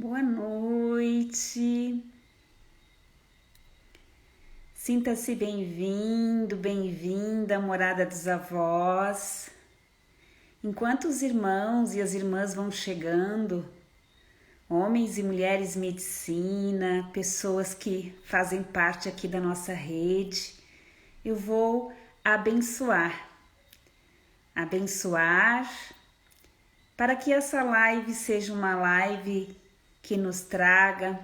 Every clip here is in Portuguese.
Boa noite. Sinta-se bem-vindo, bem-vinda à morada dos avós. Enquanto os irmãos e as irmãs vão chegando, homens e mulheres medicina, pessoas que fazem parte aqui da nossa rede, eu vou abençoar para que essa live seja uma live que nos traga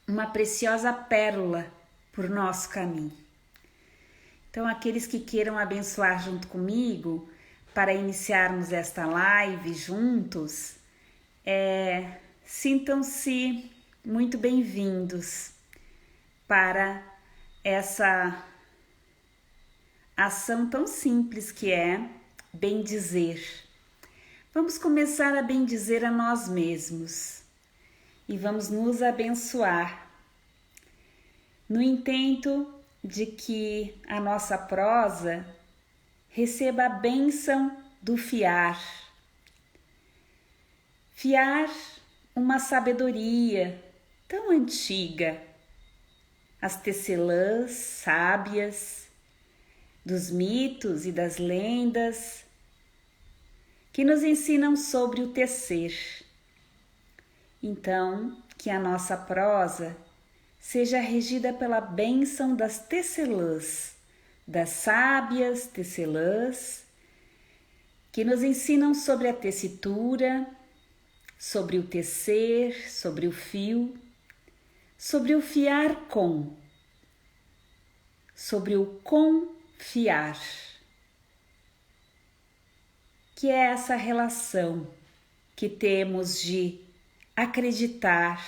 uma preciosa pérola por nosso caminho. Então, aqueles que queiram abençoar junto comigo, para iniciarmos esta live juntos, sintam-se muito bem-vindos para essa ação tão simples que é bendizer. Vamos começar a bendizer a nós mesmos e vamos nos abençoar no intento de que a nossa prosa receba a bênção do fiar. Fiar uma sabedoria tão antiga, as tecelãs sábias dos mitos e das lendas que nos ensinam sobre o tecer. Então, que a nossa prosa seja regida pela bênção das tecelãs, das sábias tecelãs, que nos ensinam sobre a tessitura, sobre o tecer, sobre o fio, sobre o fiar com, sobre o confiar, que é essa relação que temos de acreditar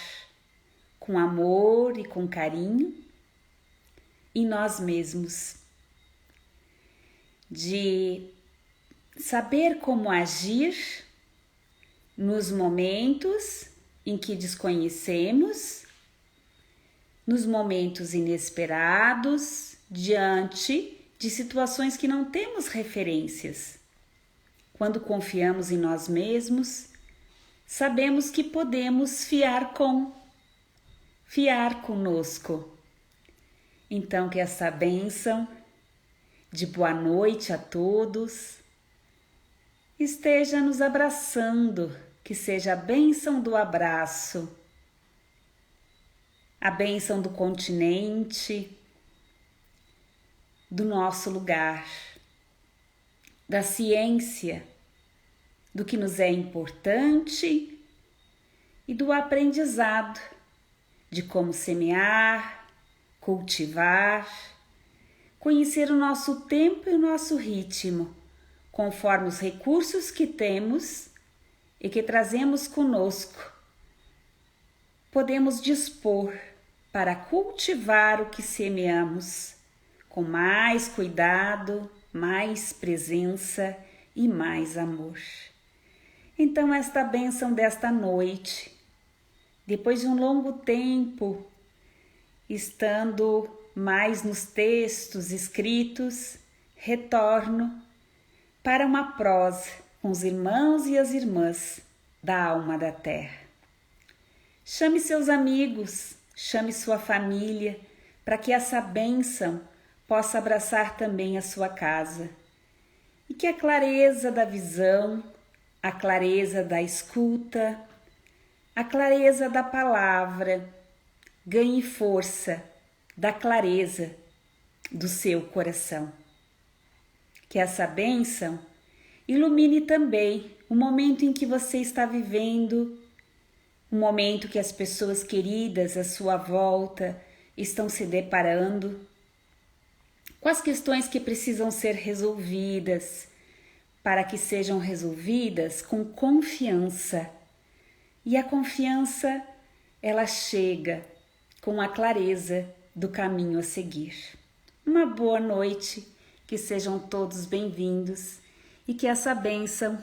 com amor e com carinho em nós mesmos, de saber como agir nos momentos em que desconhecemos, nos momentos inesperados, diante de situações que não temos referências. Quando confiamos em nós mesmos, sabemos que podemos fiar conosco. Então, que essa bênção de boa noite a todos esteja nos abraçando, que seja a bênção do abraço, a bênção do continente, do nosso lugar, da ciência, do que nos é importante e do aprendizado de como semear, cultivar, conhecer o nosso tempo e o nosso ritmo, conforme os recursos que temos e que trazemos conosco. Podemos dispor para cultivar o que semeamos, com mais cuidado, mais presença e mais amor. Então, esta bênção desta noite, depois de um longo tempo, estando mais nos textos escritos, retorno para uma prosa com os irmãos e as irmãs da alma da terra. Chame seus amigos, chame sua família, para que essa bênção possa abraçar também a sua casa. E que a clareza da visão, a clareza da escuta, a clareza da palavra ganhe força da clareza do seu coração. Que essa bênção ilumine também o momento em que você está vivendo, o momento que as pessoas queridas à sua volta estão se deparando com as questões que precisam ser resolvidas, para que sejam resolvidas com confiança. E a confiança, ela chega com a clareza do caminho a seguir. Uma boa noite, que sejam todos bem-vindos e que essa bênção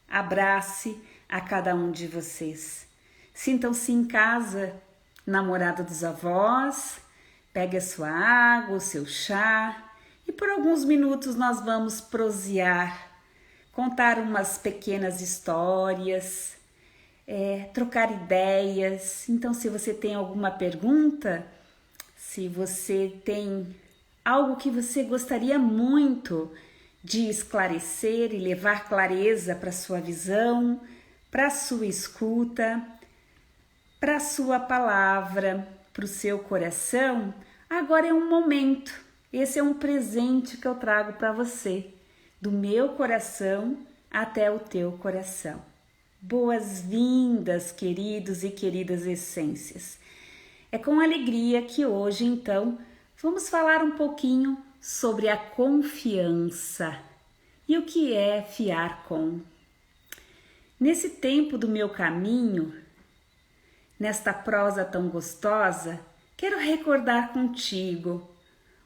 abrace a cada um de vocês. Sintam-se em casa, na morada dos avós, pegue a sua água, o seu chá e por alguns minutos nós vamos prosear, contar umas pequenas histórias, trocar ideias. Então, se você tem alguma pergunta, se você tem algo que você gostaria muito de esclarecer e levar clareza para a sua visão, para a sua escuta, para a sua palavra, para o seu coração, agora é um momento. Esse é um presente que eu trago para você, do meu coração até o teu coração. Boas-vindas, queridos e queridas essências. É com alegria que hoje, então, vamos falar um pouquinho sobre a confiança e o que é fiar com. Nesse tempo do meu caminho, nesta prosa tão gostosa, quero recordar contigo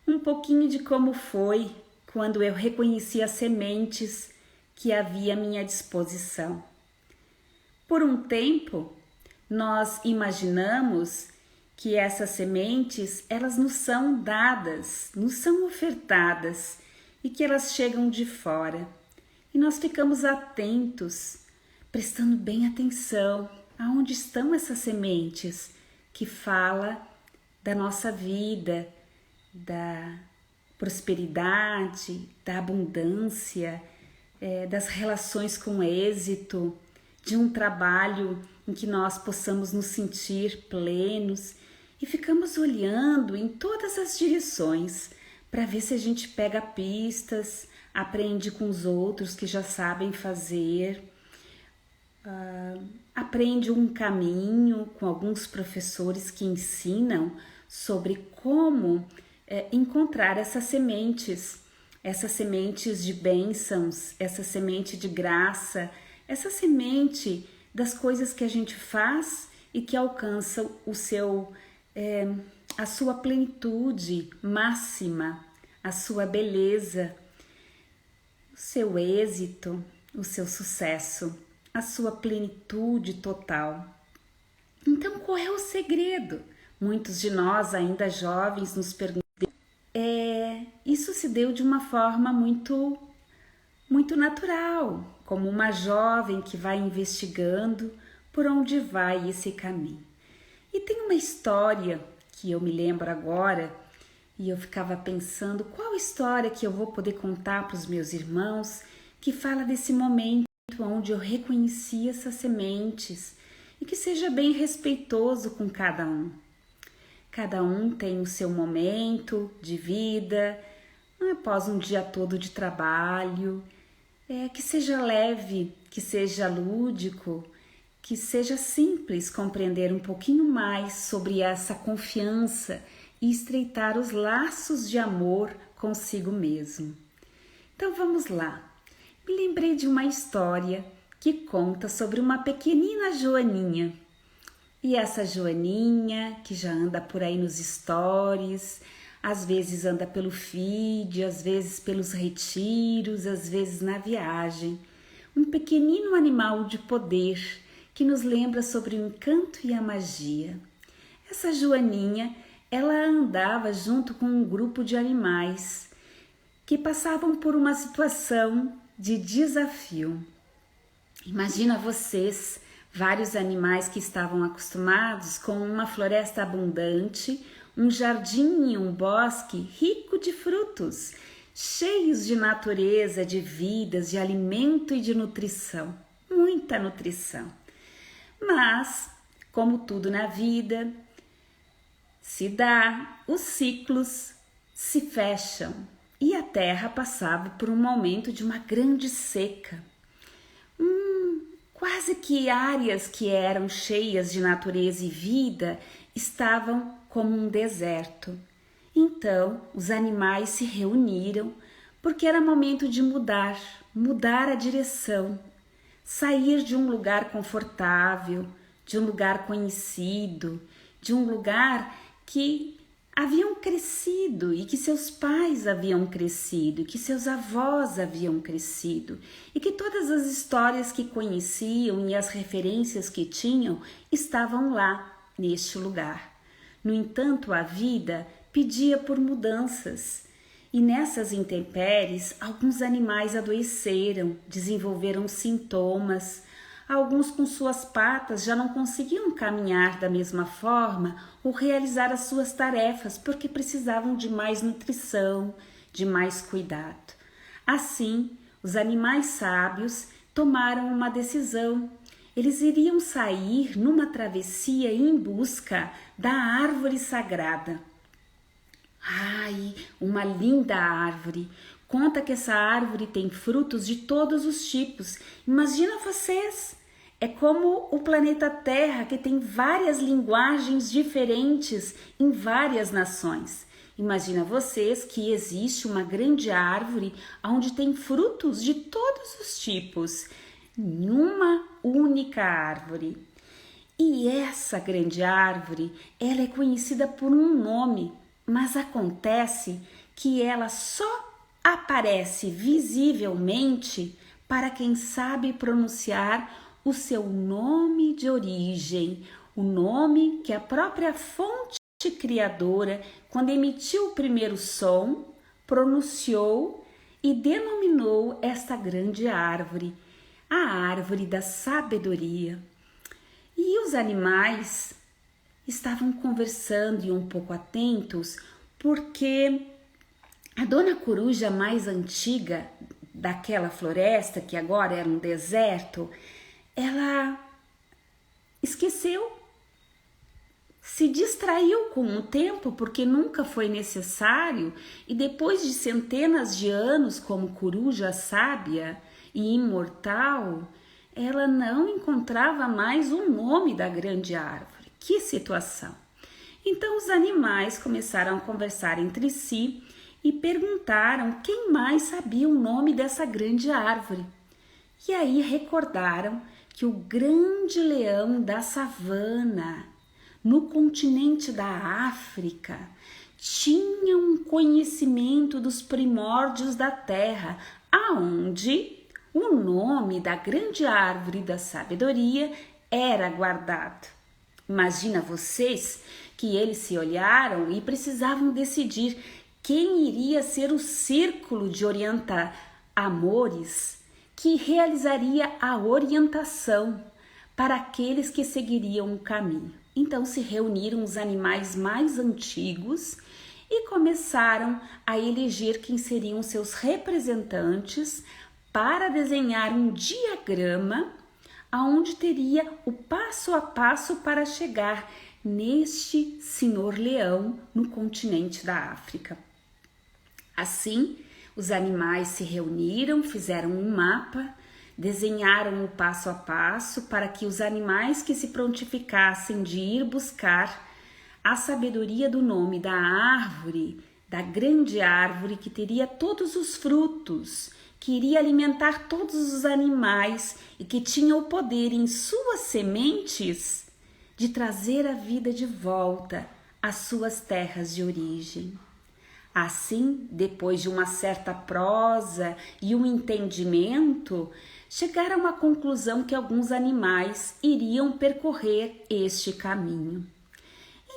um pouquinho de como foi quando eu reconheci as sementes que havia à minha disposição. Por um tempo, nós imaginamos que essas sementes, elas nos são dadas, nos são ofertadas e que elas chegam de fora. E nós ficamos atentos, prestando bem atenção aonde estão essas sementes que fala da nossa vida, da prosperidade, da abundância, das relações com êxito, de um trabalho em que nós possamos nos sentir plenos. E ficamos olhando em todas as direções para ver se a gente pega pistas, aprende com os outros que já sabem fazer, aprende um caminho com alguns professores que ensinam sobre como encontrar essas sementes de bênçãos, essa semente de graça, essa semente das coisas que a gente faz e que alcançam a sua plenitude máxima, a sua beleza, o seu êxito, o seu sucesso, a sua plenitude total. Então, qual é o segredo? Muitos de nós, ainda jovens, nos perguntam. Isso se deu de uma forma muito natural, como uma jovem que vai investigando por onde vai esse caminho. E tem uma história que eu me lembro agora e eu ficava pensando qual história que eu vou poder contar para os meus irmãos que fala desse momento onde eu reconheci essas sementes e que seja bem respeitoso com cada um. Cada um tem o seu momento de vida, após um dia todo de trabalho, que seja leve, que seja lúdico, que seja simples compreender um pouquinho mais sobre essa confiança e estreitar os laços de amor consigo mesmo. Então vamos lá. Me lembrei de uma história que conta sobre uma pequenina Joaninha. E essa Joaninha, que já anda por aí nos stories, às vezes anda pelo feed, às vezes pelos retiros, às vezes na viagem. Um pequenino animal de poder que nos lembra sobre o encanto e a magia. Essa Joaninha, ela andava junto com um grupo de animais que passavam por uma situação de desafio. Imagina vocês, vários animais que estavam acostumados com uma floresta abundante, um jardim e um bosque rico de frutos, cheios de natureza, de vidas, de alimento e de nutrição, muita nutrição. Mas, como tudo na vida, se dá, os ciclos se fecham e a terra passava por um momento de uma grande seca. Quase que áreas que eram cheias de natureza e vida estavam como um deserto. Então, os animais se reuniram porque era momento de mudar a direção, sair de um lugar confortável, de um lugar conhecido, de um lugar que haviam crescido e que seus pais haviam crescido, que seus avós haviam crescido e que todas as histórias que conheciam e as referências que tinham estavam lá, neste lugar. No entanto, a vida pedia por mudanças e nessas intempéries alguns animais adoeceram, desenvolveram sintomas, Alguns com suas patas já não conseguiam caminhar da mesma forma ou realizar as suas tarefas porque precisavam de mais nutrição, de mais cuidado. Assim, os animais sábios tomaram uma decisão. Eles iriam sair numa travessia em busca da árvore sagrada. Ai, uma linda árvore! Conta que essa árvore tem frutos de todos os tipos. Imagina vocês! É como o planeta Terra, que tem várias linguagens diferentes em várias nações. Imagina vocês que existe uma grande árvore onde tem frutos de todos os tipos, em uma única árvore. E essa grande árvore, ela é conhecida por um nome, mas acontece que ela só aparece visivelmente para quem sabe pronunciar o seu nome de origem, o nome que a própria fonte criadora, quando emitiu o primeiro som, pronunciou e denominou esta grande árvore, a árvore da sabedoria. E os animais estavam conversando e um pouco atentos, porque a dona coruja mais antiga daquela floresta, que agora era um deserto, ela esqueceu, se distraiu com o tempo porque nunca foi necessário, e depois de centenas de anos como coruja sábia e imortal, ela não encontrava mais o nome da grande árvore. Que situação! Então os animais começaram a conversar entre si e perguntaram quem mais sabia o nome dessa grande árvore. E aí recordaram que o grande leão da savana, no continente da África, tinha um conhecimento dos primórdios da terra, aonde o nome da grande árvore da sabedoria era guardado. Imagina vocês que eles se olharam e precisavam decidir quem iria ser o círculo de orienta-amores que realizaria a orientação para aqueles que seguiriam o caminho. Então se reuniram os animais mais antigos e começaram a eleger quem seriam seus representantes para desenhar um diagrama aonde teria o passo a passo para chegar neste senhor leão no continente da África. Assim, os animais se reuniram, fizeram um mapa, desenharam o passo a passo para que os animais que se prontificassem de ir buscar a sabedoria do nome da árvore, da grande árvore que teria todos os frutos, que iria alimentar todos os animais e que tinha o poder em suas sementes de trazer a vida de volta às suas terras de origem. Assim, depois de uma certa prosa e um entendimento, chegaram à conclusão que alguns animais iriam percorrer este caminho.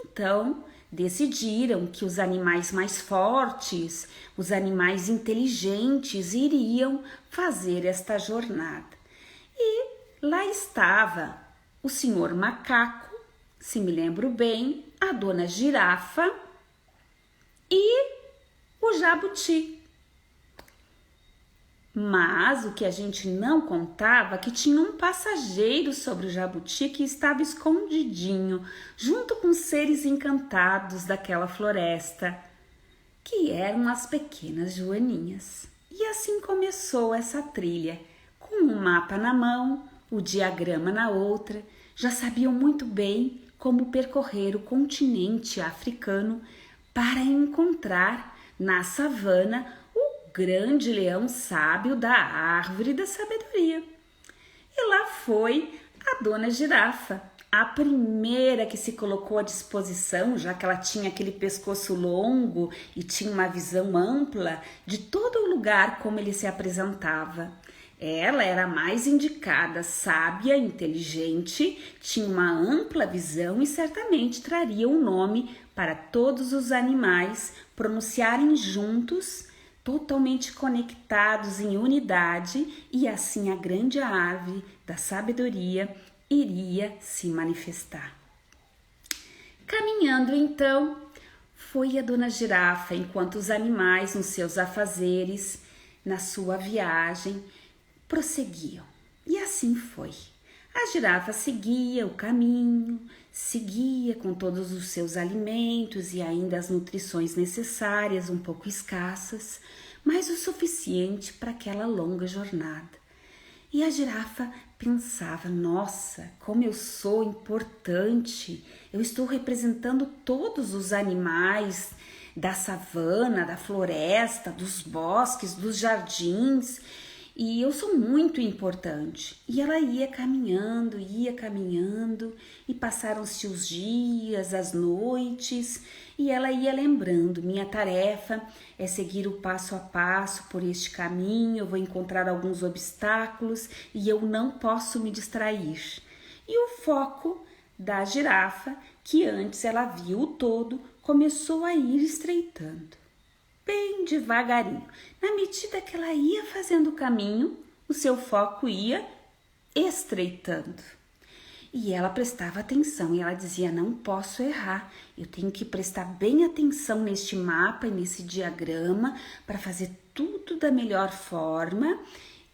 Então, decidiram que os animais mais fortes, os animais inteligentes iriam fazer esta jornada. E lá estava o senhor macaco, se me lembro bem, a dona girafa e o jabuti. Mas o que a gente não contava é que tinha um passageiro sobre o jabuti que estava escondidinho, junto com os seres encantados daquela floresta, que eram as pequenas joaninhas. E assim começou essa trilha, com um mapa na mão, o diagrama na outra, já sabiam muito bem como percorrer o continente africano para encontrar na savana o grande leão sábio da árvore da sabedoria. E lá foi a dona girafa, a primeira que se colocou à disposição, já que ela tinha aquele pescoço longo e tinha uma visão ampla de todo o lugar como ele se apresentava. Ela era a mais indicada, sábia, inteligente, tinha uma ampla visão e certamente traria um nome para todos os animais pronunciarem juntos, totalmente conectados em unidade, e assim a grande árvore da sabedoria iria se manifestar. Caminhando então, foi a dona Girafa, enquanto os animais nos seus afazeres, na sua viagem, prosseguiam. E assim foi. A girafa seguia o caminho, seguia com todos os seus alimentos e ainda as nutrições necessárias, um pouco escassas, mas o suficiente para aquela longa jornada. E a girafa pensava: nossa, como eu sou importante, eu estou representando todos os animais da savana, da floresta, dos bosques, dos jardins, e eu sou muito importante. E ela ia caminhando, e passaram-se os dias, as noites, e ela ia lembrando: minha tarefa é seguir o passo a passo por este caminho, eu vou encontrar alguns obstáculos e eu não posso me distrair. E o foco da girafa, que antes ela via o todo, começou a ir estreitando, bem devagarinho. Na medida que ela ia fazendo o caminho, o seu foco ia estreitando. E ela prestava atenção e ela dizia: não posso errar, eu tenho que prestar bem atenção neste mapa e nesse diagrama para fazer tudo da melhor forma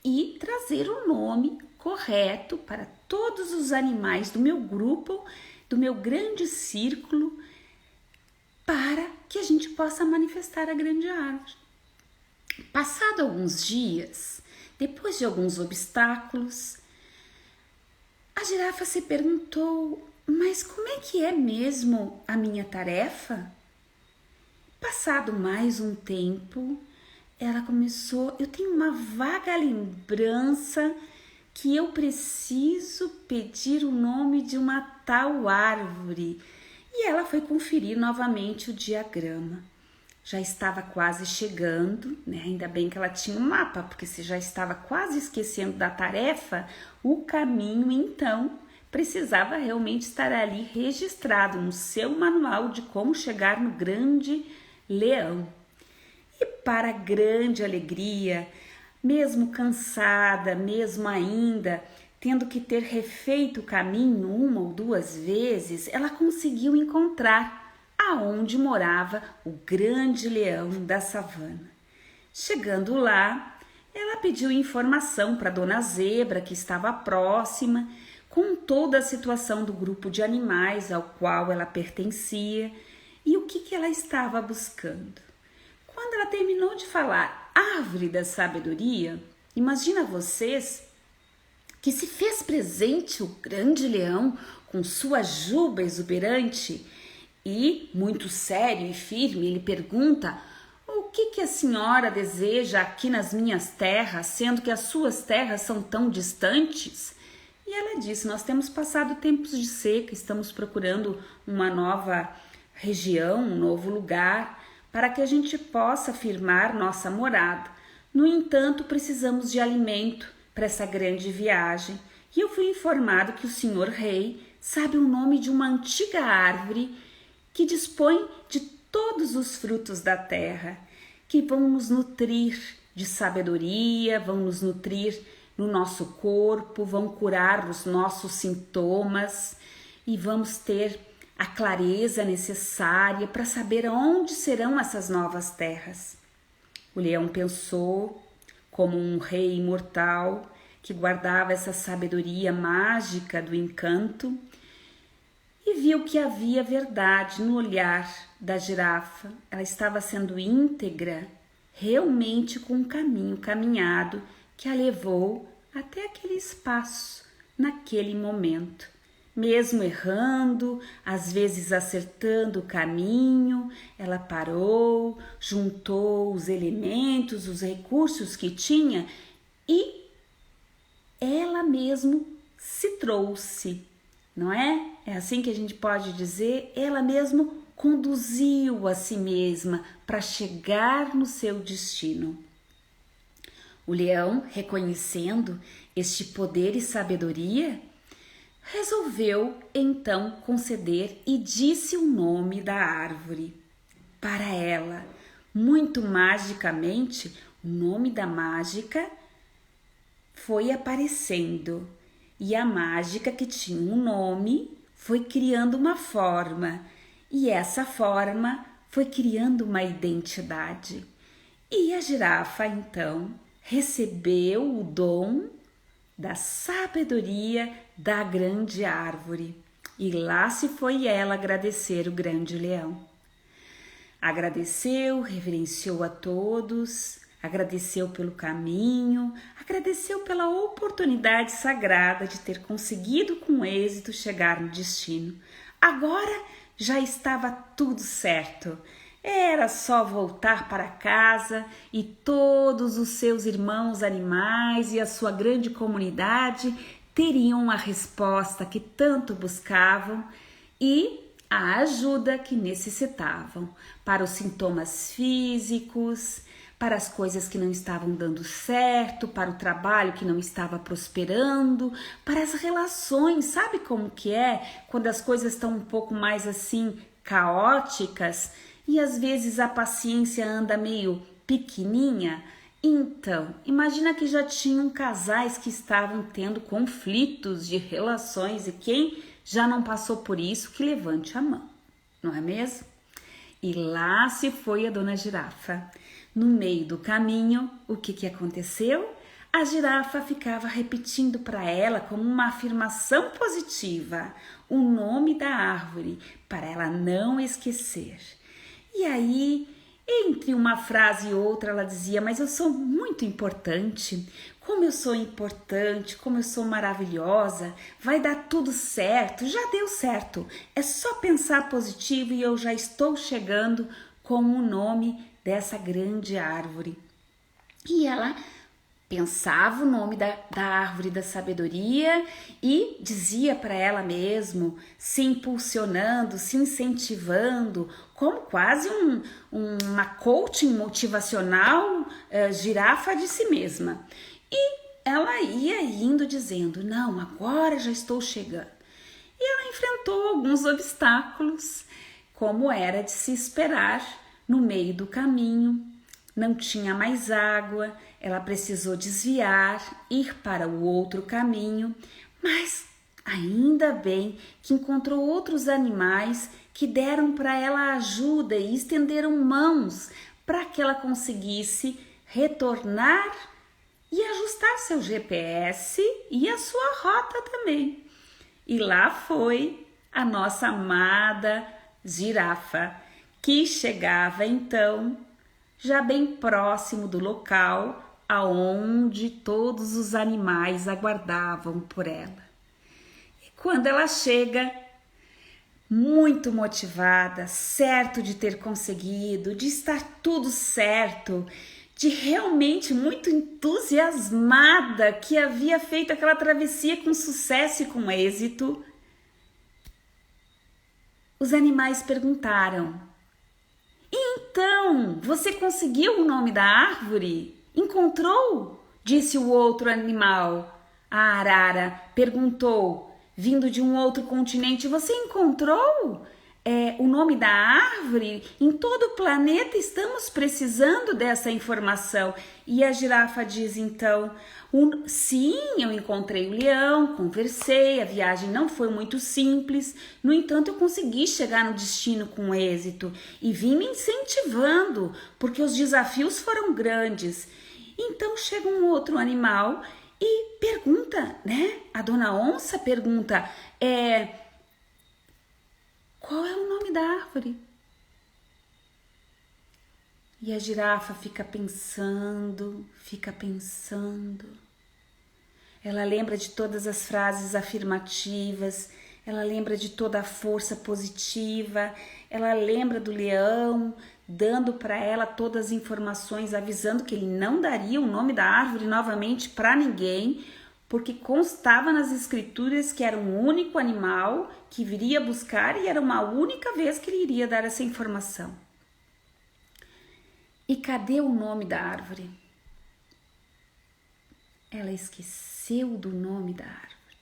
e trazer o nome correto para todos os animais do meu grupo, do meu grande círculo, para que a gente possa manifestar a grande árvore. Passado alguns dias, depois de alguns obstáculos, a girafa se perguntou: mas como é que é mesmo a minha tarefa? Passado mais um tempo, ela começou: eu tenho uma vaga lembrança que eu preciso pedir o nome de uma tal árvore. E ela foi conferir novamente o diagrama. Já estava quase chegando, né? Ainda bem que ela tinha um mapa, porque se já estava quase esquecendo da tarefa, o caminho então precisava realmente estar ali registrado no seu manual de como chegar no grande leão. E para grande alegria, mesmo cansada, mesmo ainda tendo que ter refeito o caminho uma ou duas vezes, ela conseguiu encontrar aonde morava o grande leão da savana. Chegando lá, ela pediu informação para Dona Zebra, que estava próxima, com toda a situação do grupo de animais ao qual ela pertencia e o que ela estava buscando. Quando ela terminou de falar árvore da sabedoria, imagina vocês que se fez presente o grande leão com sua juba exuberante e, muito sério e firme, ele pergunta: o que a senhora deseja aqui nas minhas terras, sendo que as suas terras são tão distantes? E ela disse: nós temos passado tempos de seca, estamos procurando uma nova região, um novo lugar, para que a gente possa firmar nossa morada. No entanto, precisamos de alimento para essa grande viagem, e eu fui informado que o senhor rei sabe o nome de uma antiga árvore que dispõe de todos os frutos da terra, que vão nos nutrir de sabedoria, vão nos nutrir no nosso corpo, vão curar os nossos sintomas e vamos ter a clareza necessária para saber onde serão essas novas terras. O leão pensou, como um rei imortal que guardava essa sabedoria mágica do encanto, e viu que havia verdade no olhar da girafa. Ela estava sendo íntegra realmente com um caminho caminhado que a levou até aquele espaço, naquele momento. Mesmo errando, às vezes acertando o caminho, ela parou, juntou os elementos, os recursos que tinha e ela mesmo se trouxe, não é? É assim que a gente pode dizer, ela mesmo conduziu a si mesma para chegar no seu destino. O leão, reconhecendo este poder e sabedoria, resolveu então conceder e disse o nome da árvore para ela, Muito magicamente, o nome da mágica foi aparecendo. E a mágica que tinha um nome foi criando uma forma. E essa forma foi criando uma identidade. E a girafa, então, recebeu o dom da sabedoria da grande árvore. E lá se foi ela agradecer o grande leão. Agradeceu, reverenciou a todos, agradeceu pelo caminho, agradeceu pela oportunidade sagrada de ter conseguido com êxito chegar no destino. Agora já estava tudo certo. Era só voltar para casa e todos os seus irmãos animais e a sua grande comunidade teriam a resposta que tanto buscavam e a ajuda que necessitavam para os sintomas físicos, para as coisas que não estavam dando certo, para o trabalho que não estava prosperando, para as relações. Sabe como que é quando as coisas estão um pouco mais assim caóticas e às vezes a paciência anda meio pequenininha? Então, imagina que já tinham casais que estavam tendo conflitos de relações e quem já não passou por isso, que levante a mão, não é mesmo? E lá se foi a dona girafa. No meio do caminho, o que aconteceu? A girafa ficava repetindo para ela como uma afirmação positiva o nome da árvore, para ela não esquecer. E aí, entre uma frase e outra, ela dizia: mas eu sou muito importante, como eu sou importante, como eu sou maravilhosa, vai dar tudo certo, já deu certo, é só pensar positivo e eu já estou chegando com o nome dessa grande árvore. E ela pensava o nome da árvore da sabedoria e dizia para ela mesmo, se impulsionando, se incentivando, como quase uma coaching motivacional girafa de si mesma. E ela ia indo dizendo: não, agora já estou chegando. E ela enfrentou alguns obstáculos, como era de se esperar, no meio do caminho. Não tinha mais água, ela precisou desviar, ir para o outro caminho, mas ainda bem que encontrou outros animais que deram para ela ajuda e estenderam mãos para que ela conseguisse retornar e ajustar seu GPS e a sua rota também. E lá foi a nossa amada girafa, que chegava então já bem próximo do local aonde todos os animais aguardavam por ela. E quando ela chega, muito motivada, certo de ter conseguido, de estar tudo certo, de realmente muito entusiasmada que havia feito aquela travessia com sucesso e com êxito, os animais perguntaram: então, você conseguiu o nome da árvore? Encontrou? Disse o outro animal. A arara perguntou, vindo de um outro continente: você encontrou o nome da árvore? Em todo o planeta estamos precisando dessa informação. E a girafa diz então: sim, eu encontrei o leão, conversei, a viagem não foi muito simples, no entanto eu consegui chegar no destino com êxito e vim me incentivando, porque os desafios foram grandes. Então chega um outro animal e pergunta, né? A dona onça pergunta: qual é o nome da árvore? E a girafa fica pensando. Ela lembra de todas as frases afirmativas, ela lembra de toda a força positiva, ela lembra do leão dando para ela todas as informações, avisando que ele não daria o nome da árvore novamente para ninguém, porque constava nas escrituras que era um único animal que viria buscar e era uma única vez que ele iria dar essa informação. E cadê o nome da árvore? Ela esqueceu do nome da árvore.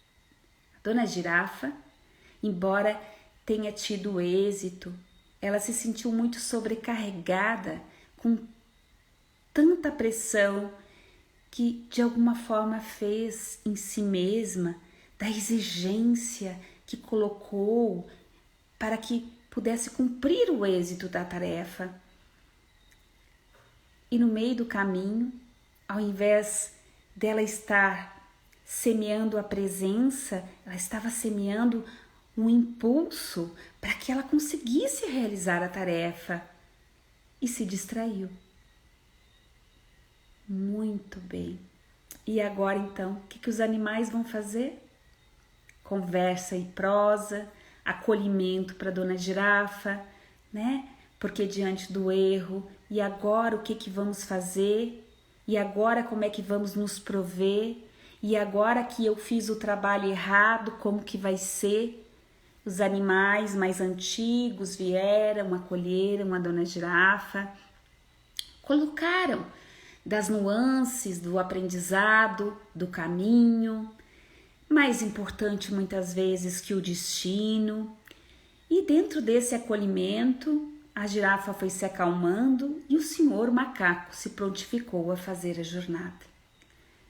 A dona girafa, embora tenha tido êxito, ela se sentiu muito sobrecarregada com tanta pressão que de alguma forma fez em si mesma, da exigência que colocou para que pudesse cumprir o êxito da tarefa. E no meio do caminho, ao invés dela estar semeando a presença, ela estava semeando um impulso para que ela conseguisse realizar a tarefa e se distraiu. Muito bem. E agora então, o que os animais vão fazer? Conversa e prosa, acolhimento para Dona Girafa, né? Porque diante do erro, e agora o que vamos fazer? E agora como é que vamos nos prover? E agora que eu fiz o trabalho errado, como que vai ser? Os animais mais antigos vieram, acolheram a Dona Girafa, colocaram das nuances do aprendizado, do caminho, mais importante muitas vezes que o destino. E dentro desse acolhimento, a girafa foi se acalmando e o senhor macaco se prontificou a fazer a jornada.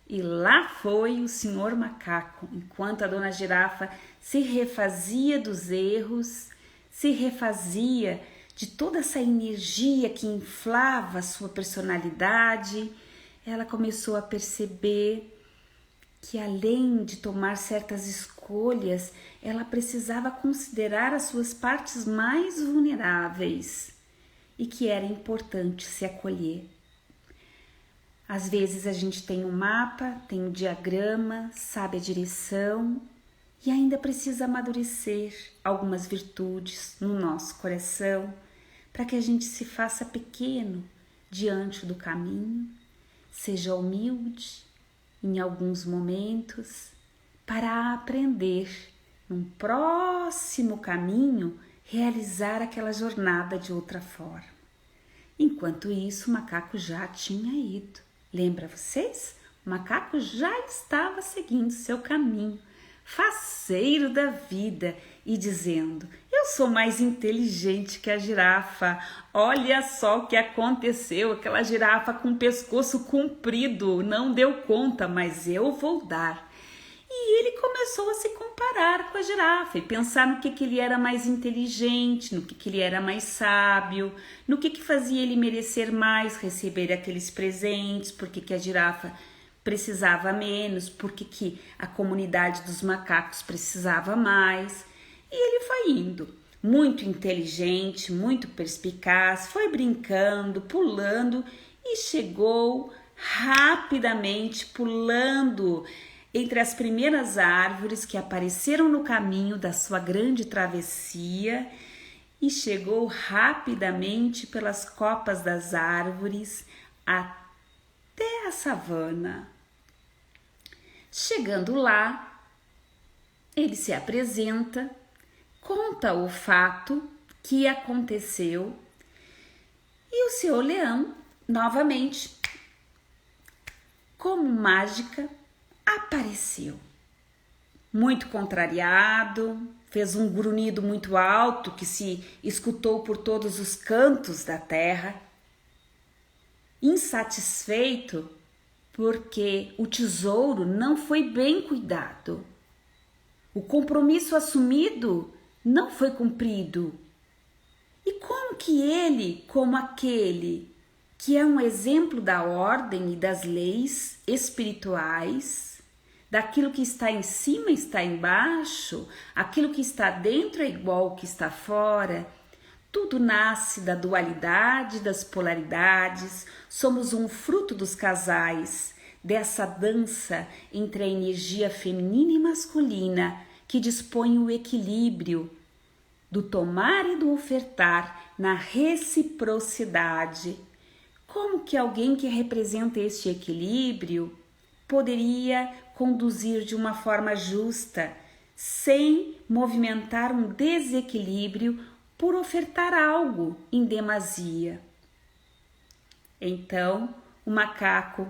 E lá foi o senhor macaco, enquanto a dona girafa se refazia dos erros, se refazia de toda essa energia que inflava a sua personalidade. Ela começou a perceber que além de tomar certas escolhas, ela precisava considerar as suas partes mais vulneráveis e que era importante se acolher. Às vezes a gente tem um mapa, tem um diagrama, sabe a direção e ainda precisa amadurecer algumas virtudes no nosso coração para que a gente se faça pequeno diante do caminho, seja humilde em alguns momentos, para aprender, num próximo caminho, realizar aquela jornada de outra forma. Enquanto isso, o macaco já tinha ido. Lembra vocês? O macaco já estava seguindo seu caminho, faceiro da vida e dizendo: eu sou mais inteligente que a girafa. Olha só o que aconteceu, aquela girafa com o pescoço comprido não deu conta, mas eu vou dar. E ele começou a se comparar com a girafa e pensar no que ele era mais inteligente, no que ele era mais sábio, no que fazia ele merecer mais receber aqueles presentes, porque a girafa precisava menos, porque a comunidade dos macacos precisava mais. E ele foi indo, muito inteligente, muito perspicaz, foi brincando, pulando e chegou rapidamente, pulando entre as primeiras árvores que apareceram no caminho da sua grande travessia e chegou rapidamente pelas copas das árvores até a savana. Chegando lá, ele se apresenta, conta o fato que aconteceu e o seu leão, novamente, como mágica, apareceu. Muito contrariado, fez um grunhido muito alto que se escutou por todos os cantos da terra. Insatisfeito porque o tesouro não foi bem cuidado. O compromisso assumido não foi cumprido. E como que ele, como aquele que é um exemplo da ordem e das leis espirituais, daquilo que está em cima está embaixo, aquilo que está dentro é igual ao que está fora, tudo nasce da dualidade, das polaridades, somos um fruto dos casais, dessa dança entre a energia feminina e masculina que dispõe o equilíbrio do tomar e do ofertar na reciprocidade. Como que alguém que representa este equilíbrio poderia conduzir de uma forma justa, sem movimentar um desequilíbrio por ofertar algo em demasia? Então, o macaco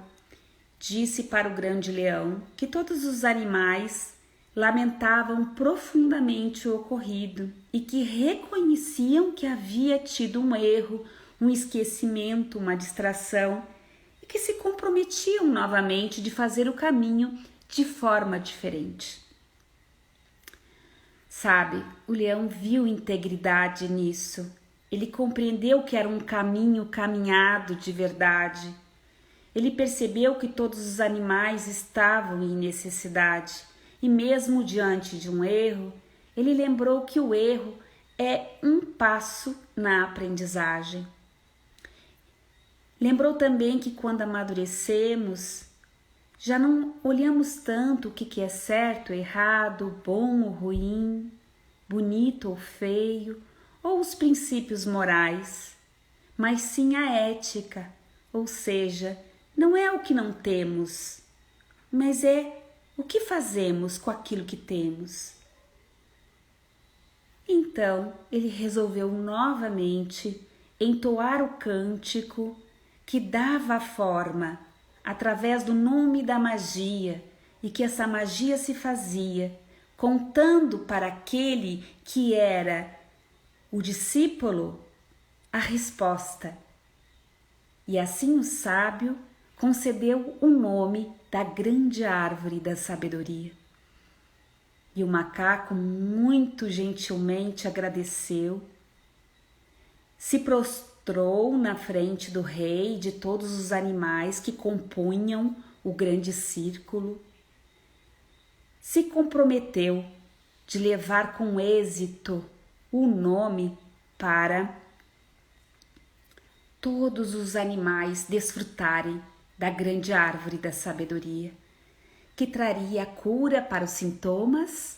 disse para o grande leão que todos os animais lamentavam profundamente o ocorrido e que reconheciam que havia tido um erro um esquecimento, uma distração, e que se comprometiam novamente de fazer o caminho de forma diferente. Sabe, o leão viu integridade nisso. Ele compreendeu que era um caminho caminhado de verdade. Ele percebeu que todos os animais estavam em necessidade e mesmo diante de um erro, ele lembrou que o erro é um passo na aprendizagem. Lembrou também que quando amadurecemos, já não olhamos tanto o que é certo, errado, bom ou ruim, bonito ou feio, ou os princípios morais, mas sim a ética, ou seja, não é o que não temos, mas é o que fazemos com aquilo que temos. Então ele resolveu novamente entoar o cântico que dava a forma através do nome da magia e que essa magia se fazia contando para aquele que era o discípulo a resposta. E assim o sábio concedeu o nome da grande árvore da sabedoria. E o macaco muito gentilmente agradeceu, se prostrou na frente do rei e de todos os animais que compunham o grande círculo, se comprometeu de levar com êxito o nome para todos os animais desfrutarem da grande árvore da sabedoria, que traria a cura para os sintomas,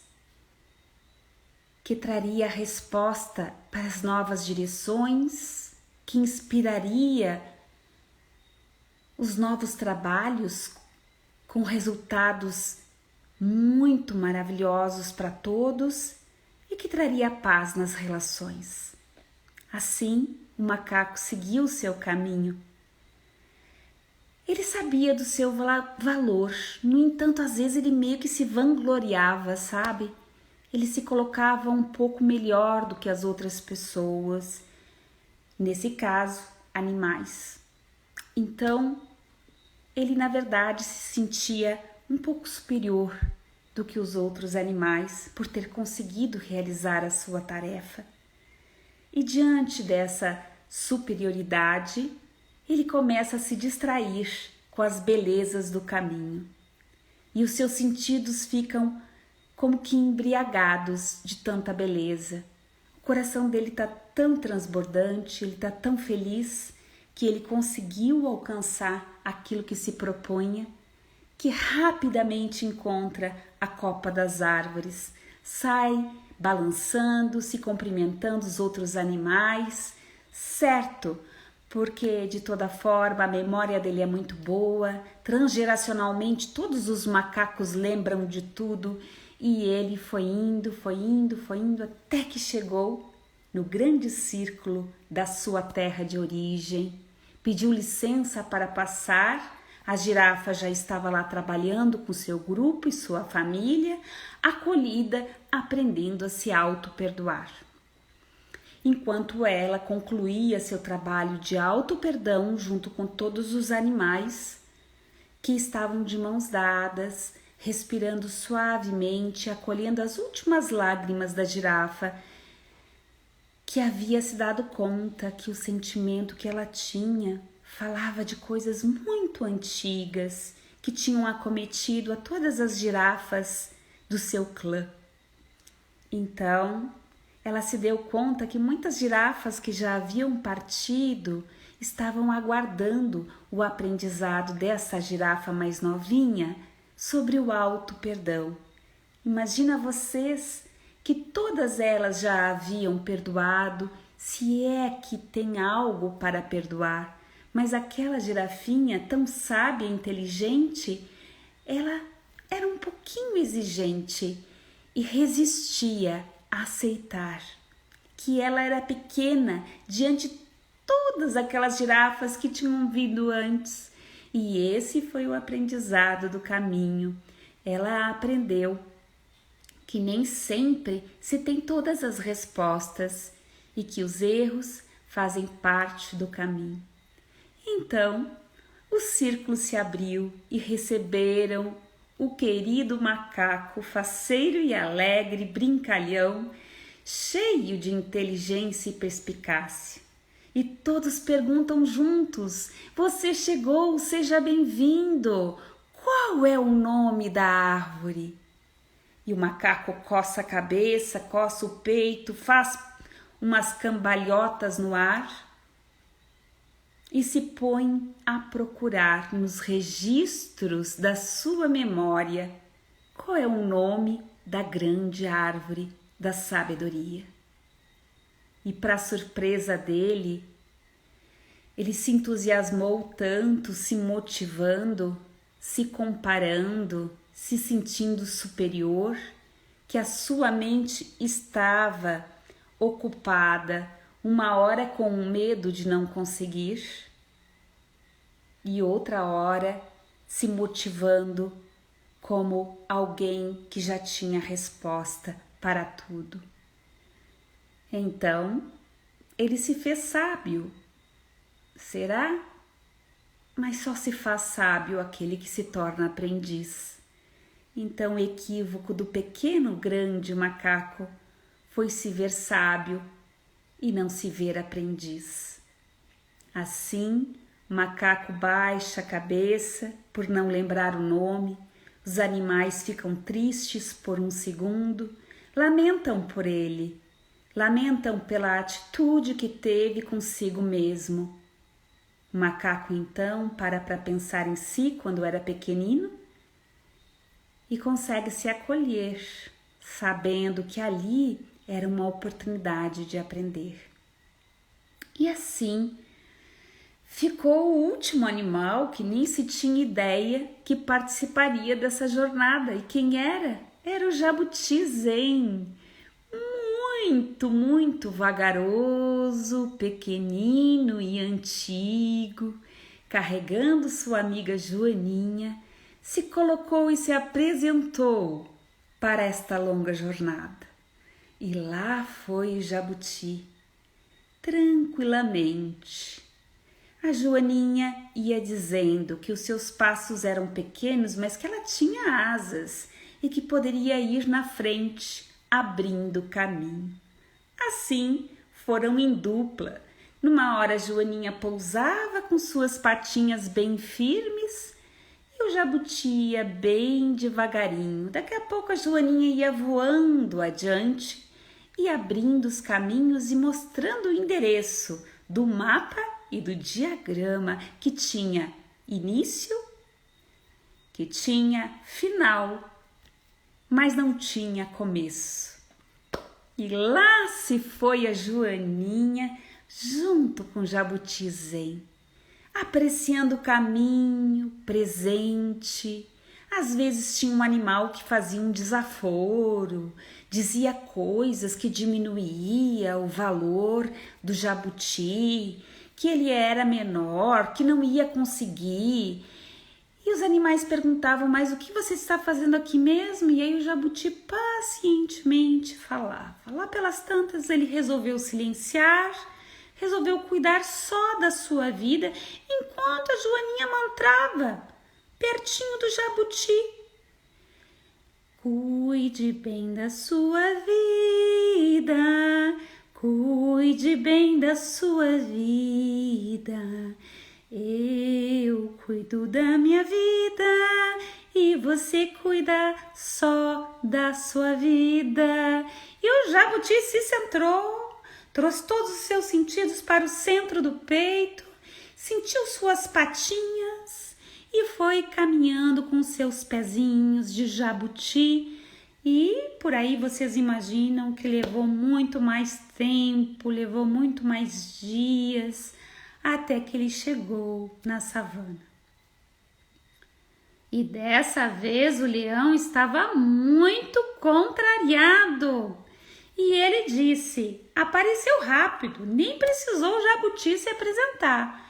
que traria a resposta para as novas direções, que inspiraria os novos trabalhos com resultados muito maravilhosos para todos e que traria paz nas relações. Assim, o macaco seguiu o seu caminho. Ele sabia do seu valor, no entanto, às vezes ele meio que se vangloriava, sabe? Ele se colocava um pouco melhor do que as outras pessoas, nesse caso, animais. Então, ele na verdade se sentia um pouco superior do que os outros animais por ter conseguido realizar a sua tarefa. E diante dessa superioridade, ele começa a se distrair com as belezas do caminho. E os seus sentidos ficam como que embriagados de tanta beleza. O coração dele está tão transbordante, ele está tão feliz que ele conseguiu alcançar aquilo que se propunha, que rapidamente encontra a copa das árvores, sai balançando, se cumprimentando os outros animais, certo, porque de toda forma a memória dele é muito boa, transgeracionalmente todos os macacos lembram de tudo e ele foi indo até que chegou no grande círculo da sua terra de origem, pediu licença para passar. A girafa já estava lá trabalhando com seu grupo e sua família, acolhida, aprendendo a se auto-perdoar. Enquanto ela concluía seu trabalho de auto-perdão junto com todos os animais que estavam de mãos dadas, respirando suavemente, acolhendo as últimas lágrimas da girafa, que havia se dado conta que o sentimento que ela tinha falava de coisas muito antigas que tinham acometido a todas as girafas do seu clã. Então, ela se deu conta que muitas girafas que já haviam partido estavam aguardando o aprendizado dessa girafa mais novinha sobre o auto-perdão. Imagina vocês que todas elas já haviam perdoado, se é que tem algo para perdoar. Mas aquela girafinha tão sábia e inteligente, ela era um pouquinho exigente e resistia a aceitar que ela era pequena diante de todas aquelas girafas que tinham vindo antes. E esse foi o aprendizado do caminho. Ela aprendeu que nem sempre se tem todas as respostas e que os erros fazem parte do caminho. Então, o círculo se abriu e receberam o querido macaco faceiro e alegre, brincalhão, cheio de inteligência e perspicácia. E todos perguntam juntos: você chegou, seja bem-vindo. Qual é o nome da árvore? E o macaco coça a cabeça, coça o peito, faz umas cambalhotas no ar e se põe a procurar nos registros da sua memória qual é o nome da grande árvore da sabedoria. E para surpresa dele, ele se entusiasmou tanto, se motivando, se comparando, se sentindo superior, que a sua mente estava ocupada uma hora com o medo de não conseguir e outra hora se motivando como alguém que já tinha resposta para tudo. Então, ele se fez sábio. Será? Mas só se faz sábio aquele que se torna aprendiz. Então, o equívoco do pequeno grande macaco foi se ver sábio e não se ver aprendiz. Assim, o macaco baixa a cabeça por não lembrar o nome, os animais ficam tristes por um segundo, lamentam por ele, lamentam pela atitude que teve consigo mesmo. O macaco então para pensar em si quando era pequenino e consegue se acolher, sabendo que ali era uma oportunidade de aprender. E assim ficou o último animal que nem se tinha ideia que participaria dessa jornada. E quem era? Era o jabuti zen, muito vagaroso, pequenino e antigo, carregando sua amiga Joaninha, se colocou e se apresentou para esta longa jornada. E lá foi o jabuti, tranquilamente. A Joaninha ia dizendo que os seus passos eram pequenos, mas que ela tinha asas e que poderia ir na frente, abrindo caminho. Assim, foram em dupla. Numa hora, a Joaninha pousava com suas patinhas bem firmes e o jabuti ia bem devagarinho. Daqui a pouco, a Joaninha ia voando adiante e abrindo os caminhos e mostrando o endereço do mapa e do diagrama que tinha início, que tinha final, mas não tinha começo. E lá se foi a Joaninha junto com o jabuti zen, apreciando o caminho presente. Às vezes tinha um animal que fazia um desaforo, dizia coisas que diminuía o valor do jabuti, que ele era menor, que não ia conseguir. E os animais perguntavam: mas o que você está fazendo aqui mesmo? E aí o jabuti pacientemente falava. Lá pelas tantas ele resolveu silenciar, resolveu cuidar só da sua vida, enquanto a Joaninha mantrava pertinho do jabuti: cuide bem da sua vida, cuide bem da sua vida. Eu cuido da minha vida e você cuida só da sua vida. E o jabuti se centrou, trouxe todos os seus sentidos para o centro do peito, sentiu suas patinhas e foi caminhando com seus pezinhos de jabuti. E por aí vocês imaginam que levou muito mais tempo, levou muito mais dias, até que ele chegou na savana. E dessa vez o leão estava muito contrariado. E ele disse: apareceu rápido, nem precisou o jabuti se apresentar.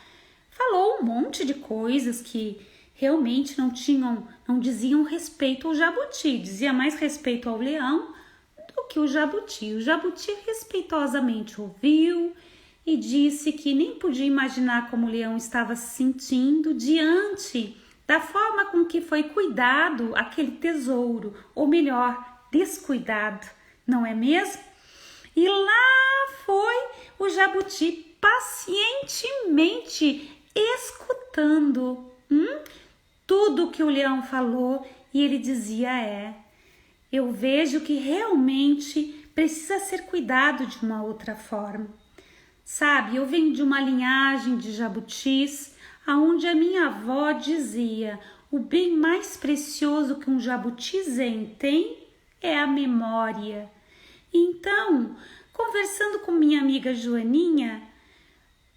Falou um monte de coisas que realmente não diziam respeito ao jabuti, dizia mais respeito ao leão do que o jabuti. O jabuti respeitosamente ouviu, e disse que nem podia imaginar como o leão estava se sentindo diante da forma com que foi cuidado aquele tesouro, ou melhor, descuidado, não é mesmo? E lá foi o jabuti pacientemente escutando tudo que o leão falou, e ele dizia: eu vejo que realmente precisa ser cuidado de uma outra forma. Sabe, eu venho de uma linhagem de jabutis, aonde a minha avó dizia: o bem mais precioso que um jabuti zen tem é a memória. Então, conversando com minha amiga Joaninha,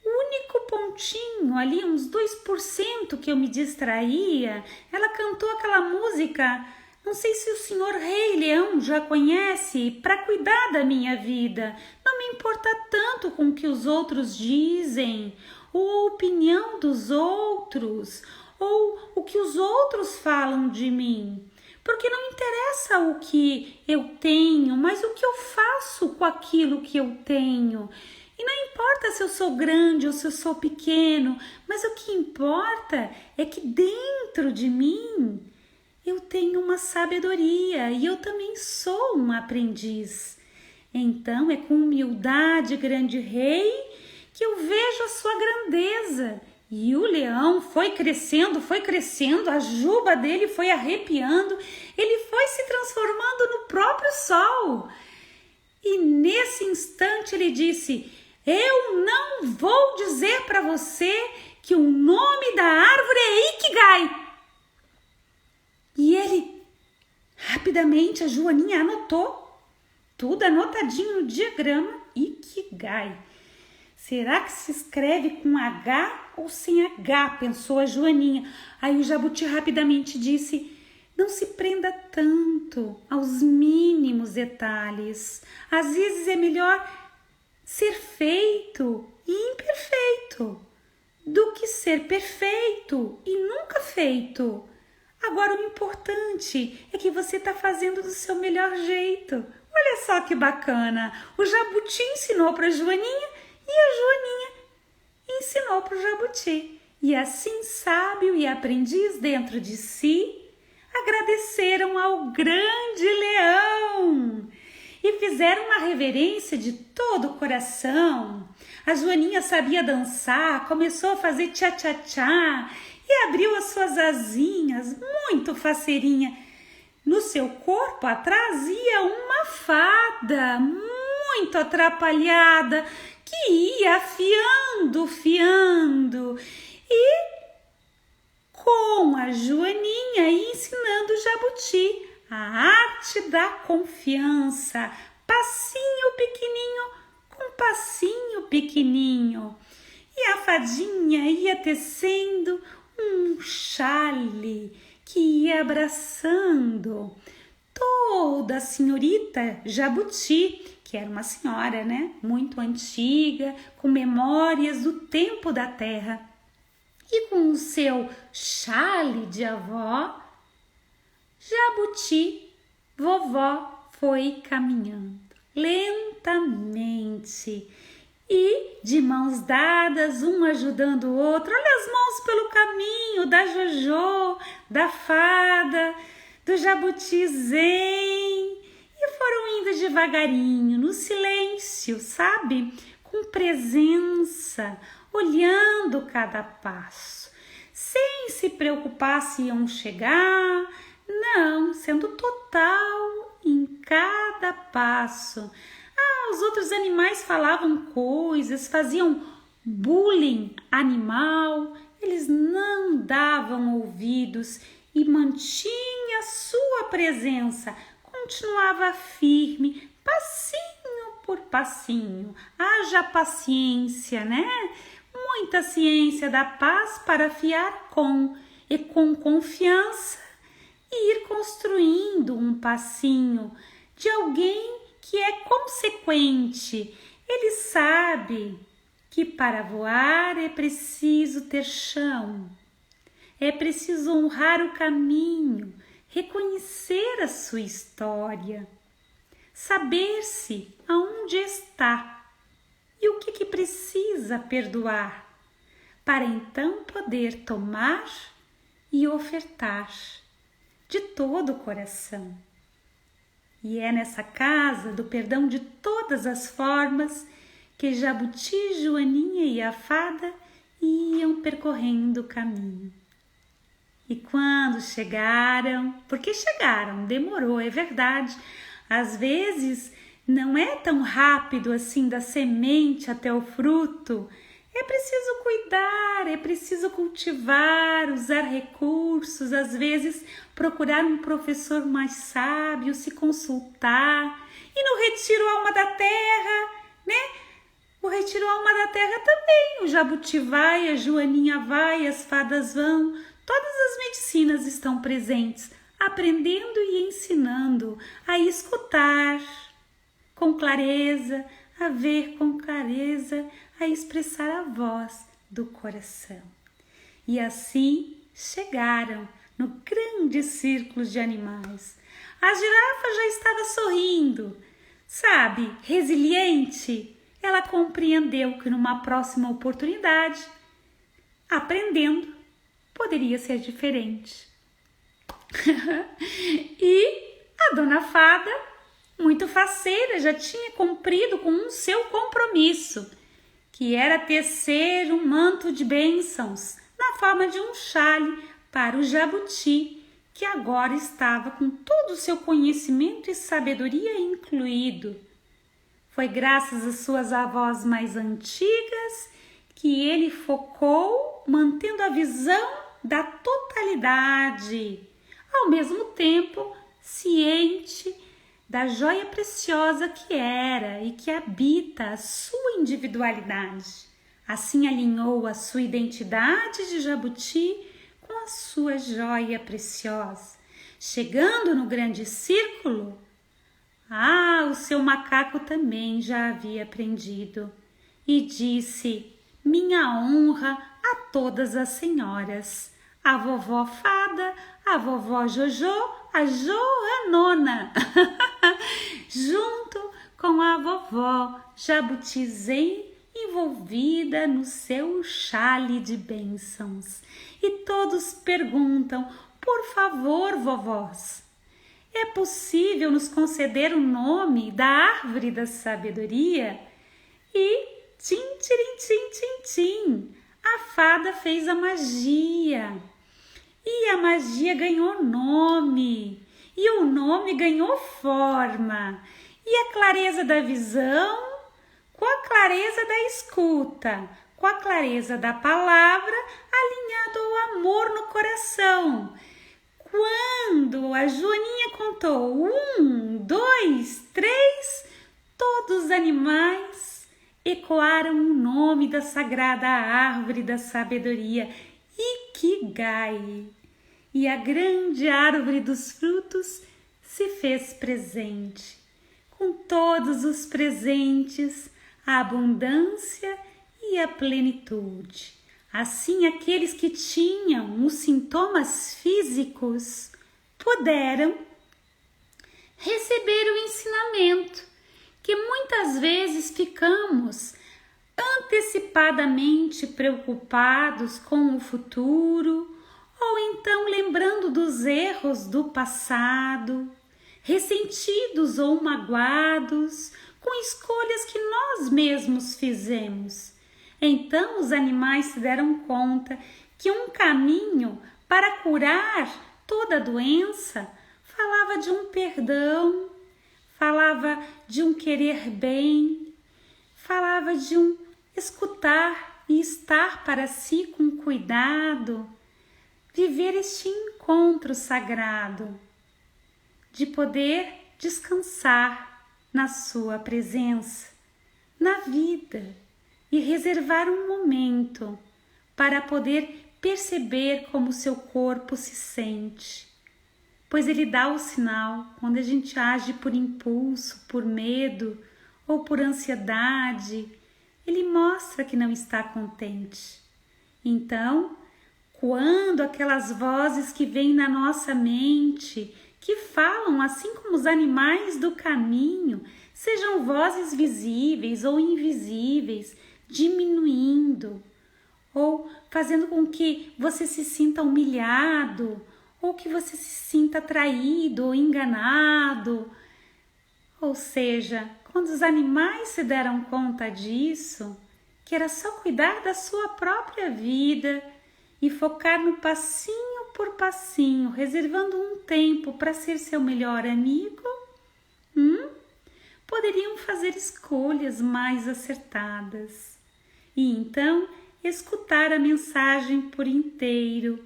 o único pontinho ali, uns 2% que eu me distraía, ela cantou aquela música, não sei se o senhor Rei Leão já conhece, para cuidar da minha vida. Não me importa tanto com o que os outros dizem, ou a opinião dos outros, ou o que os outros falam de mim. Porque não interessa o que eu tenho, mas o que eu faço com aquilo que eu tenho. E não importa se eu sou grande ou se eu sou pequeno, mas o que importa é que dentro de mim eu tenho uma sabedoria e eu também sou um aprendiz. Então é com humildade, grande rei, que eu vejo a sua grandeza. E o leão foi crescendo, a juba dele foi arrepiando, ele foi se transformando no próprio sol. E nesse instante ele disse: eu não vou dizer para você que o nome da árvore é Ikigai. E ele, rapidamente, a Joaninha anotou, tudo anotadinho no diagrama, Ikigai. Será que se escreve com H ou sem H? Pensou a Joaninha. Aí o jabuti rapidamente disse: não se prenda tanto aos mínimos detalhes. Às vezes é melhor ser feito e imperfeito do que ser perfeito e nunca feito. Agora o importante é que você está fazendo do seu melhor jeito. Olha só que bacana. O jabuti ensinou para a Joaninha e a Joaninha ensinou para o jabuti. E assim, sábio e aprendiz dentro de si, agradeceram ao grande leão e fizeram uma reverência de todo o coração. A Joaninha sabia dançar, começou a fazer tchá-tchá-tchá e abriu as suas asinhas, muito faceirinha. No seu corpo atrás ia uma fada, muito atrapalhada, que ia fiando, e com a Joaninha ensinando o jabuti a arte da confiança, passinho pequenininho com passinho pequenininho. E a fadinha ia tecendo um chale que ia abraçando toda a senhorita jabuti, que era uma senhora, né, muito antiga, com memórias do tempo da terra. E com o seu chale de avó, jabuti, vovó foi caminhando lentamente e de mãos dadas, um ajudando o outro. Olha as mãos pelo caminho da Jojo, da fada, do jabuti zen, e foram indo devagarinho, no silêncio, sabe? Com presença, olhando cada passo, sem se preocupar se iam chegar, não, sendo total em cada passo. Os outros animais falavam coisas, faziam bullying animal, eles não davam ouvidos e mantinha sua presença, continuava firme, passinho por passinho. Haja paciência, né? Muita ciência da paz para fiar e com confiança ir construindo um passinho de alguém que é consequente. Ele sabe que para voar é preciso ter chão, é preciso honrar o caminho, reconhecer a sua história, saber-se aonde está e o que precisa perdoar, para então poder tomar e ofertar de todo o coração. E é nessa casa do perdão de todas as formas que Jabuti, Joaninha e a fada iam percorrendo o caminho. E quando chegaram, porque chegaram, demorou, é verdade, às vezes não é tão rápido assim da semente até o fruto. É preciso cuidar, é preciso cultivar, usar recursos, às vezes procurar um professor mais sábio, se consultar. E no Retiro Alma da Terra, né? O Retiro Alma da Terra também. O Jabuti vai, a Joaninha vai, as fadas vão. Todas as medicinas estão presentes, aprendendo e ensinando a escutar com clareza, a ver com clareza, a expressar a voz do coração. E assim chegaram no grande círculo de animais. A girafa já estava sorrindo, sabe, resiliente. Ela compreendeu que numa próxima oportunidade, aprendendo, poderia ser diferente. E a dona Fada, muito faceira, já tinha cumprido com um seu compromisso, que era tecer um manto de bênçãos na forma de um chale para o Jabuti, que agora estava com todo o seu conhecimento e sabedoria incluído. Foi graças às suas avós mais antigas que ele focou, mantendo a visão da totalidade, ao mesmo tempo ciente da joia preciosa que era e que habita a sua individualidade. Assim alinhou a sua identidade de Jabuti com a sua joia preciosa. Chegando no grande círculo, o seu macaco também já havia aprendido e disse: minha honra a todas as senhoras, a vovó Fada, a vovó Jojo, a Joanona, junto com a vovó Jabuti Zen, envolvida no seu chale de bênçãos. E todos perguntam: por favor, vovós, é possível nos conceder o nome da árvore da sabedoria? E tim, tirim, tim, tim, tim, a fada fez a magia. E a magia ganhou nome, e o nome ganhou forma, e a clareza da visão com a clareza da escuta, com a clareza da palavra alinhado ao amor no coração. Quando a Joaninha contou 1, 2, 3, todos os animais ecoaram o nome da sagrada árvore da sabedoria, Ikigai, e a grande árvore dos frutos se fez presente. Com todos os presentes, a abundância e a plenitude. Assim, aqueles que tinham os sintomas físicos puderam receber o ensinamento, que muitas vezes ficamos antecipadamente preocupados com o futuro, ou então lembrando dos erros do passado, ressentidos ou magoados com escolhas que nós mesmos fizemos. Então os animais se deram conta que um caminho para curar toda a doença falava de um perdão, falava de um querer bem, falava de um escutar e estar para si com cuidado, viver este encontro sagrado, de poder descansar na sua presença, na vida, e reservar um momento para poder perceber como seu corpo se sente, pois ele dá o sinal quando a gente age por impulso, por medo ou por ansiedade, ele mostra que não está contente. Então, quando aquelas vozes que vêm na nossa mente, que falam assim como os animais do caminho, Sejam vozes visíveis ou invisíveis, diminuindo ou fazendo com que você se sinta humilhado ou que você se sinta traído ou enganado. Ou seja, quando os animais se deram conta disso, que era só cuidar da sua própria vida e focar no passinho por passinho, reservando um tempo para ser seu melhor amigo, poderiam fazer escolhas mais acertadas e então escutar a mensagem por inteiro.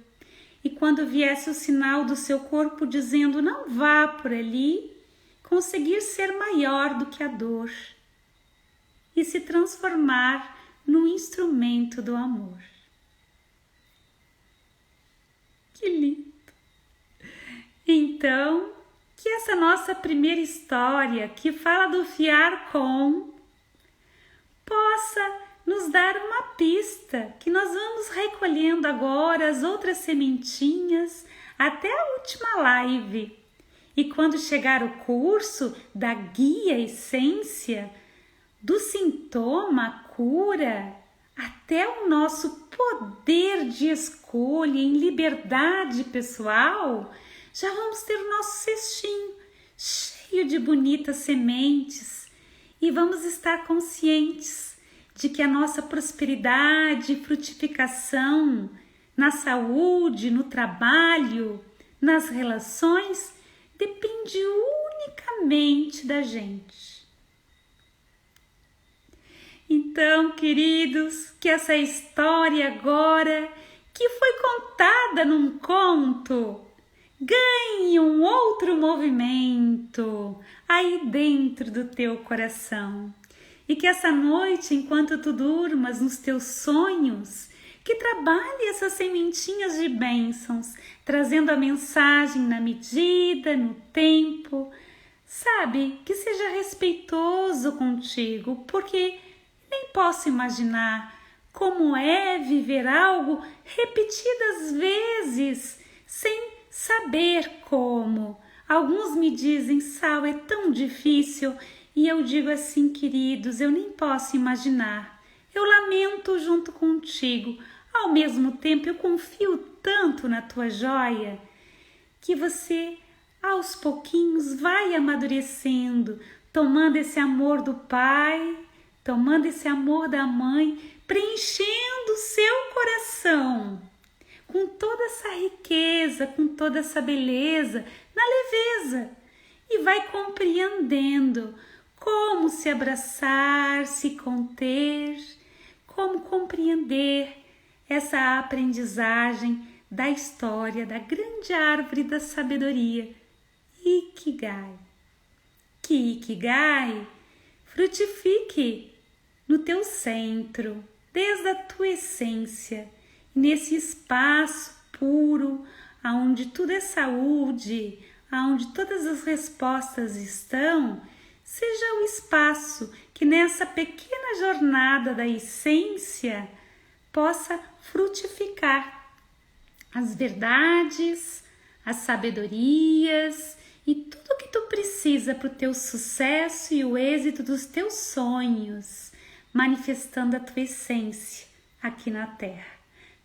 E quando viesse o sinal do seu corpo dizendo não vá por ali, conseguir ser maior do que a dor e se transformar num instrumento do amor. Que lindo! Então, que essa nossa primeira história, que fala do fiar com, possa nos dar uma pista, que nós vamos recolhendo agora as outras sementinhas até a última live. E quando chegar o curso da guia essência, do sintoma à cura, até o nosso poder de escolha em liberdade pessoal, já vamos ter o nosso cestinho cheio de bonitas sementes e vamos estar conscientes de que a nossa prosperidade e frutificação na saúde, no trabalho, nas relações, depende unicamente da gente. Então, queridos, que essa história agora, que foi contada num conto, ganhe um outro movimento aí dentro do teu coração. E que essa noite, enquanto tu durmas nos teus sonhos, que trabalhe essas sementinhas de bênçãos, trazendo a mensagem na medida, no tempo, sabe? Que seja respeitoso contigo, porque nem posso imaginar como é viver algo repetidas vezes, sem saber como. Alguns me dizem, Sal, é tão difícil, e eu digo assim, queridos, eu nem posso imaginar. Eu lamento junto contigo. Ao mesmo tempo, eu confio tanto na tua joia que você, aos pouquinhos, vai amadurecendo, tomando esse amor do pai, tomando esse amor da mãe, preenchendo o seu coração com toda essa riqueza, com toda essa beleza, na leveza, e vai compreendendo como se abraçar, se conter, como compreender essa aprendizagem da história da grande árvore da sabedoria, Ikigai. Que Ikigai frutifique no teu centro, desde a tua essência, nesse espaço puro, aonde tudo é saúde, aonde todas as respostas estão, seja o espaço que nessa pequena jornada da essência possa frutificar as verdades, as sabedorias e tudo que tu precisa para o teu sucesso e o êxito dos teus sonhos, manifestando a tua essência aqui na Terra.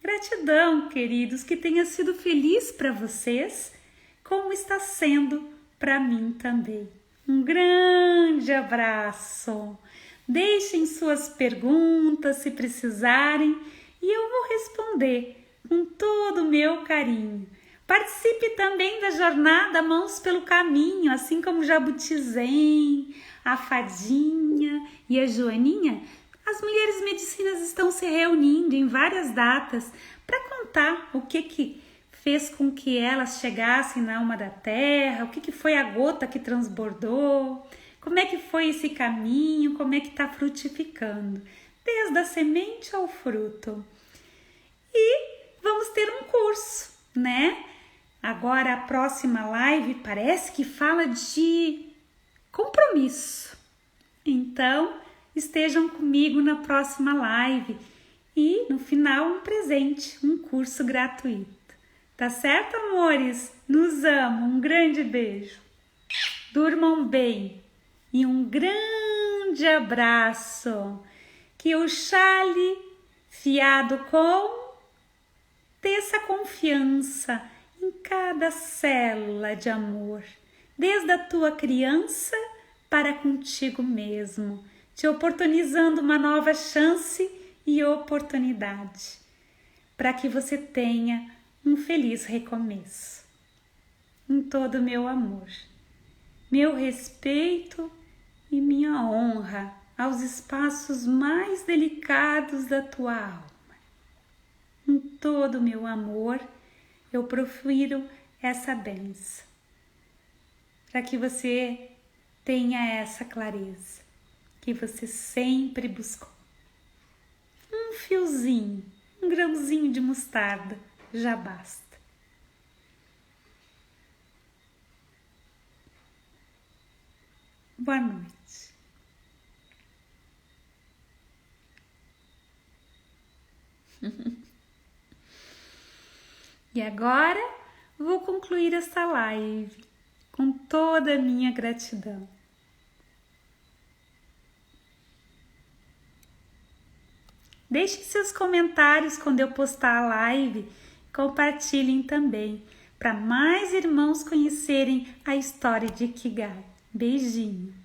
Gratidão, queridos, que tenha sido feliz para vocês, como está sendo para mim também. Um grande abraço. Deixem suas perguntas se precisarem e eu vou responder com todo o meu carinho. Participe também da jornada Mãos pelo Caminho, assim como o Jabuti Zen, a Fadinha e a Joaninha. As mulheres medicinas estão se reunindo em várias datas para contar o que fez com que elas chegassem na alma da terra, o que foi a gota que transbordou, como é que foi esse caminho, como é que está frutificando, desde a semente ao fruto. E vamos ter um curso, né? Agora a próxima live parece que fala de compromisso. Então, estejam comigo na próxima live e no final um presente, um curso gratuito. Tá certo, amores? Nos amo, um grande beijo. Durmam bem e um grande abraço. Que o chale fiado com dessa confiança em cada célula de amor, desde a tua criança para contigo mesmo, te oportunizando uma nova chance e oportunidade, para que você tenha um feliz recomeço. Em todo o meu amor, meu respeito e minha honra aos espaços mais delicados da tua alma. Em todo o meu amor, eu profiro essa bênção, para que você tenha essa clareza que você sempre buscou. Um fiozinho, um grãozinho de mostarda já basta. Boa noite. E agora vou concluir esta live com toda a minha gratidão. Deixem seus comentários quando eu postar a live, compartilhem também, para mais irmãos conhecerem a história de Ikigai. Beijinho!